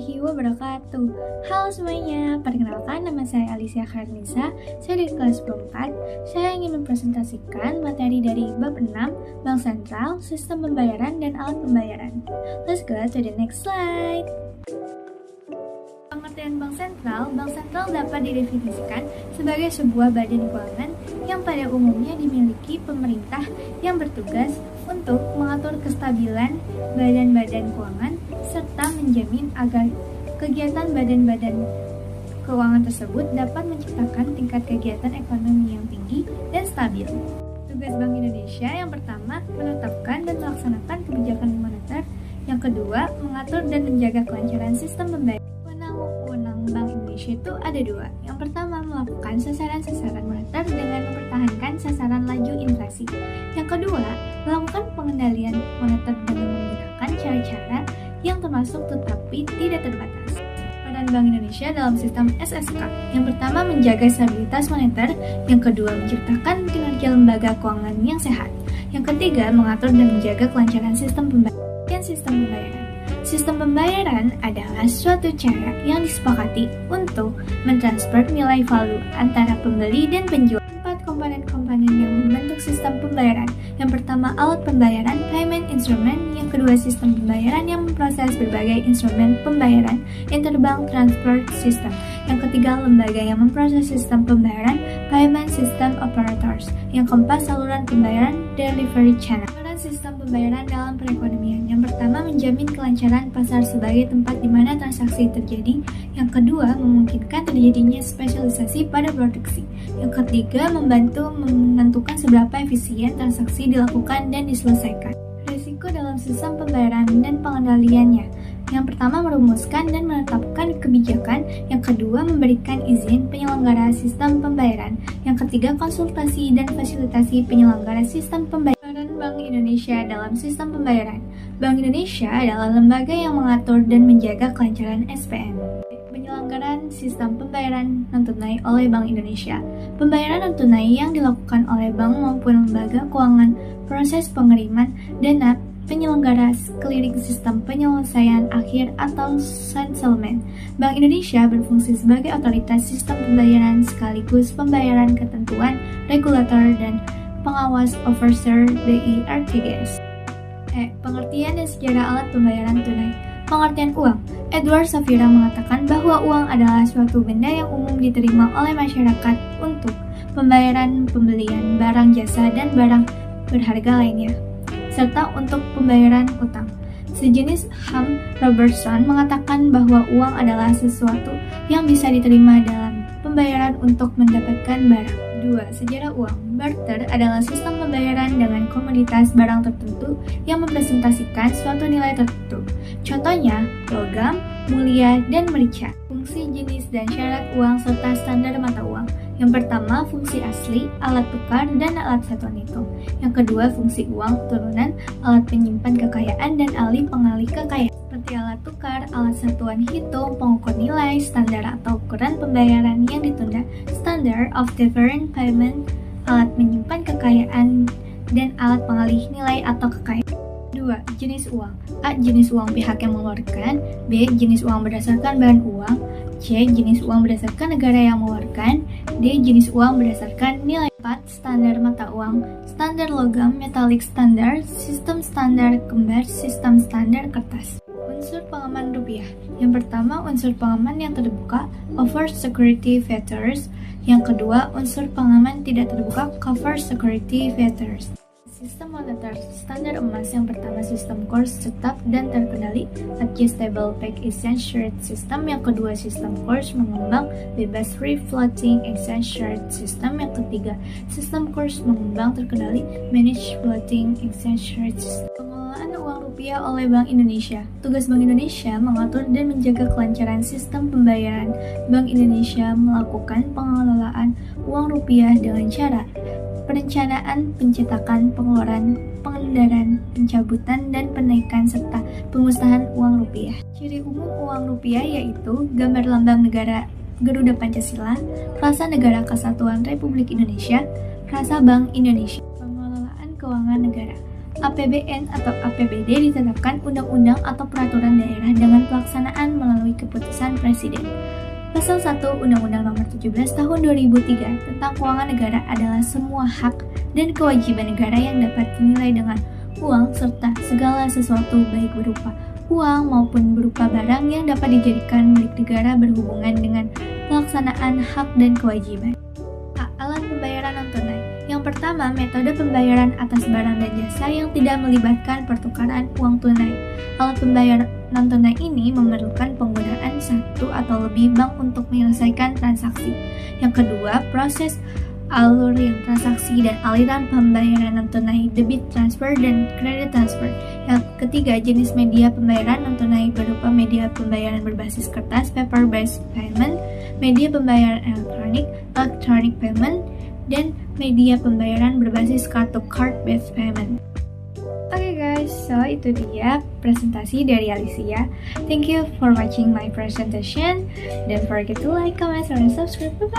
warahmatullahi wabarakatuh. Halo semuanya, perkenalkan nama saya Alicia Kharnisa. Saya dari kelas 4. Saya ingin mempresentasikan materi dari bab 6, Bank Sentral, Sistem Pembayaran dan Alat Pembayaran. Let's go to the next slide. Pengertian Bank Sentral dapat didefinisikan sebagai sebuah badan keuangan yang pada umumnya dimiliki pemerintah yang bertugas untuk mengatur kestabilan badan-badan keuangan serta menjamin agar kegiatan badan-badan keuangan tersebut dapat menciptakan tingkat kegiatan ekonomi yang tinggi dan stabil. Tugas Bank Indonesia yang pertama, menetapkan dan melaksanakan kebijakan moneter. Yang kedua, mengatur dan menjaga kelancaran sistem pembayaran. Wewenang Bank Indonesia itu ada dua. Yang pertama, melakukan sasaran-sasaran moneter dengan mempertahankan sasaran laju inflasi. Yang kedua, melakukan pengendalian moneter dengan menggunakan cara-cara yang termasuk tetapi tidak terbatas. Peran Bank Indonesia dalam sistem SSK. Yang pertama, menjaga stabilitas moneter. Yang kedua, menciptakan kinerja lembaga keuangan yang sehat. Yang ketiga, mengatur dan menjaga kelancaran sistem pembayaran. Sistem pembayaran adalah suatu cara yang disepakati untuk mentransfer nilai value antara pembeli dan penjual. 4 komponen-komponen yang membentuk sistem pembayaran. Yang pertama, alat pembayaran, payment instrument. Yang kedua, sistem pembayaran yang memproses berbagai instrumen pembayaran, interbank transfer system. Yang ketiga, lembaga yang memproses sistem pembayaran, payment system operators. Yang keempat, saluran pembayaran, delivery channel. Sistem pembayaran dalam perekonomian. Yang pertama, menjamin kelancaran pasar sebagai tempat di mana transaksi terjadi. Yang kedua, memungkinkan terjadinya spesialisasi pada produksi. Yang ketiga, membantu menentukan seberapa efisien transaksi dilakukan dan diselesaikan. Risiko dalam sistem pembayaran dan pengendaliannya. Yang pertama, merumuskan dan menetapkan kebijakan. Yang kedua, memberikan izin penyelenggara sistem pembayaran. Yang ketiga, konsultasi dan fasilitasi penyelenggara sistem pembayaran. Bank Indonesia dalam sistem pembayaran. Bank Indonesia adalah lembaga yang mengatur dan menjaga kelancaran SPN. Penyelenggaraan sistem pembayaran non-tunai oleh Bank Indonesia. Pembayaran non-tunai yang dilakukan oleh bank maupun lembaga keuangan, proses pengiriman dana, penyelenggara clearing sistem penyelesaian akhir atau settlement. Bank Indonesia berfungsi sebagai otoritas sistem pembayaran sekaligus pembayaran ketentuan, regulator, dan pengawas overseer BIRTGS. Pengertian dan sejarah alat pembayaran tunai. Pengertian uang. Edward Safira mengatakan bahwa uang adalah suatu benda yang umum diterima oleh masyarakat untuk pembayaran pembelian barang jasa dan barang berharga lainnya, serta untuk pembayaran utang. Sejenis Ham Robertson mengatakan bahwa uang adalah sesuatu yang bisa diterima dalam pembayaran untuk mendapatkan barang. 2. Sejarah uang. Barter adalah sistem pembayaran dengan komoditas barang tertentu yang mempresentasikan suatu nilai tertentu. Contohnya, logam, mulia, dan merica. Fungsi, jenis, dan syarat uang serta standar mata uang. Yang pertama, fungsi asli, alat tukar, dan alat satuan hitung. Yang kedua, fungsi uang, turunan, alat penyimpan kekayaan, dan alih pengalih kekayaan. Seperti alat tukar, alat satuan hitung, pengukur nilai, standar atau ukuran pembayaran yang ditunda, standard of deferred payment, alat menyimpan kekayaan, dan alat pengalih nilai atau kekayaan. 2. Jenis uang. A. Jenis uang pihak yang mengeluarkan. B. Jenis uang berdasarkan bahan uang. C. Jenis uang berdasarkan negara yang mengeluarkan. D. Jenis uang berdasarkan nilai. 4. Standar mata uang. Standar logam, metalik standar, sistem standar kembar, sistem standar kertas. Unsur pengaman rupiah. Yang pertama, unsur pengaman yang terbuka, over security features. Yang kedua, unsur pengaman tidak terbuka, cover security features. Sistem moneter. Standar emas. Yang pertama, sistem kurs tetap dan terkendali, adjustable peg exchange rate system. Yang kedua, sistem kurs mengembang, bebas free floating exchange rate system. Yang ketiga, sistem kurs mengembang terkendali, managed floating exchange rate system. Pengelolaan uang rupiah oleh Bank Indonesia. Tugas Bank Indonesia mengatur dan menjaga kelancaran sistem pembayaran. Bank Indonesia melakukan pengelolaan uang rupiah dengan cara perencanaan, pencetakan, pengeluaran, pengedaran, pencabutan, dan penaikan serta pemusnahan uang rupiah. Ciri umum uang rupiah yaitu gambar lambang negara Garuda Pancasila, Frasa Negara Kesatuan Republik Indonesia, Frasa Bank Indonesia. Pengelolaan keuangan negara. APBN atau APBD ditetapkan undang-undang atau peraturan daerah dengan pelaksanaan melalui keputusan Presiden. Pasal 1 Undang-Undang Nomor 17 Tahun 2003 tentang Keuangan Negara adalah semua hak dan kewajiban negara yang dapat dinilai dengan uang serta segala sesuatu baik berupa uang maupun berupa barang yang dapat dijadikan milik negara berhubungan dengan pelaksanaan hak dan kewajiban. Alat pembayaran non-tunai. Yang pertama, metode pembayaran atas barang dan jasa yang tidak melibatkan pertukaran uang tunai. Alat pembayaran non-tunai ini memerlukan penggunaan satu atau lebih bank untuk menyelesaikan transaksi. Yang kedua, proses alur yang transaksi dan aliran pembayaran non-tunai, debit transfer dan credit transfer. Yang ketiga, jenis media pembayaran non-tunai berupa media pembayaran berbasis kertas, paper-based payment, media pembayaran elektronik, electronic payment, dan media pembayaran berbasis kartu card-based payment. Oke guys, so itu dia presentasi dari Alicia. Thank you for watching my presentation. Don't forget to like, comment, and subscribe. Bye-bye.